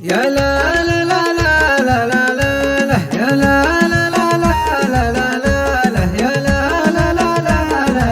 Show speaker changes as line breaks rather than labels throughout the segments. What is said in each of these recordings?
يا لا لا لا لا لا لا لا يا لا لا لا لا لا لا لا يا لا لا لا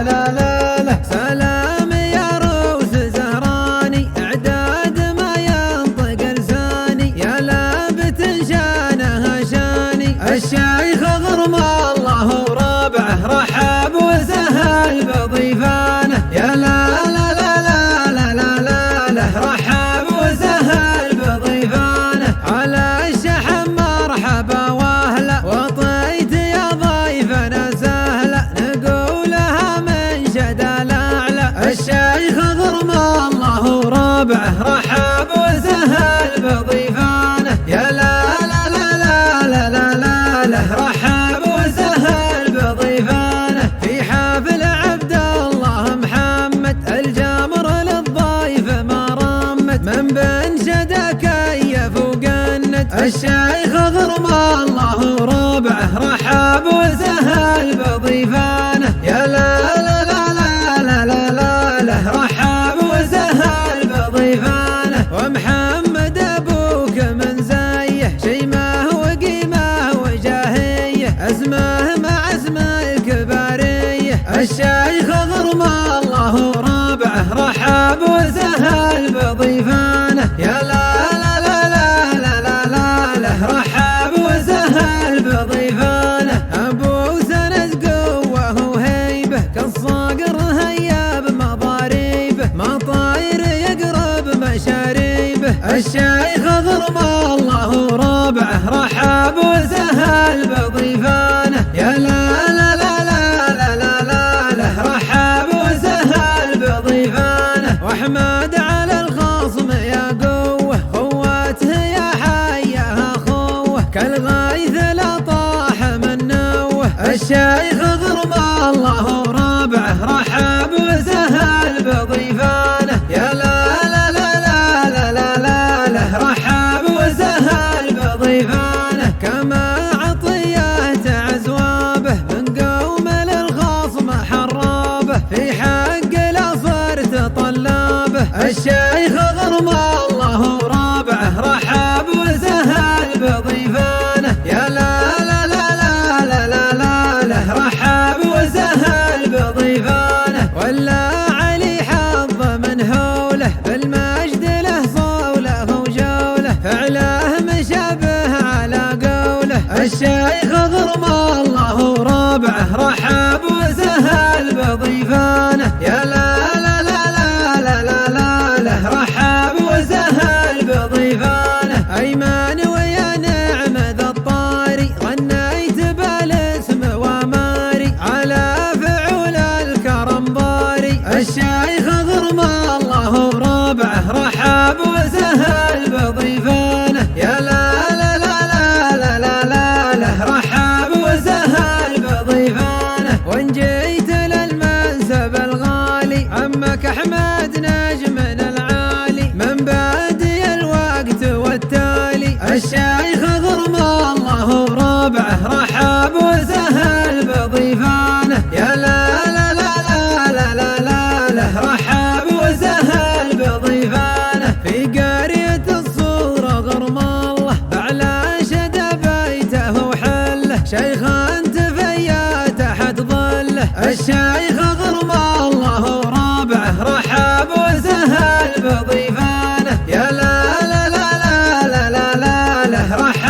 لا لا لا سلام يا روس زهراني اعداد ما ينطق لساني يا لابت شانها شاني الشيخ غرم الله وربعه رحب وسهل بضيفانه يا لا لا لا لا لا لا لا رحب وسهل بضيفانه على الشحم مرحبا واهلا وطيت يا ضيفنا سهلا نقولها من شدا الاعلى الشيخ غرم الله وربعه رحب وسهل بضيفانه يا لا لا لا لا لا لا لا رحب وسهل بضيفانه في حفل عبد الله محمد الجمر للضيف ما رمت من بن شدا كيف وقند الشيخ غرم الله وربعه رحب وسهل بضيفانه يا لا لا لا لا لا لا لا رحب وسهل بضيفانه ومحمد ابوك من زيه شيمه وقيمه وجاهيه اسمه مع اسم الكباريه الشيخ غرم الله وربعه رحب وسهل بضيفانه يا لا لا لا لا لا لا لا رحب وسهل بضيفانه ابو سند قوه وهيبه كالصقر هيا بمضاريبه ما طاير يقرب مشاريبه الشيخ غرم الله وربعه رحب وسهل بضيفانه يا لا لا لا لا لا لا لا رحب وسهل بضيفانه واحمد على الخصم يا قوه قوته يا حياها خوه كالغيث لا طاح من نوه الشيخ غرم الله وربعه رحب وسهل بضيفانه يا لا لا لا لا لا لا لا رحب وسهل بضيفانه كما عطيته عزوابه من قوم للخصم حرابه في حق لا صرت طلابه الشيخ غرم الله وربعه رحب وسهل بضيفانه يا لا لا لا لا لا لا لا رحب وسهل بضيفانه ولا علي حظ من هوله بالمجد له صوله وجوله فعله مشابه على قوله الشيخ غرم الله وربعه رحب وسهل بضيفانه يا لا لا لا لا لا لا لا رحب وسهل بضيفانه ايمان ويا نعم ذا الطاري غنيت بالاسم وماري على فعول الكرم باري الشيخ غرم الله وربعه رحب وسهل بضيفانه يا لا لا لا لا لا لا لا رحب وسهل بضيفانه وان جيت للمنسب الغالي عمك احمد نجمنا العالي من بادي الوقت والتالي الشيخ غرم الله وربعه رحب وسهل بضيفانه يا لا لا لا لا لا لا لا رحب وسهل بضيفانه في قرية الصورة غرم الله على شدا بيته وحله شيخ انت فيا تحت ظله الشيخ غرم الله وربعه رحب وسهل بضيفانه يا لا لا لا لا لا لا لا رحب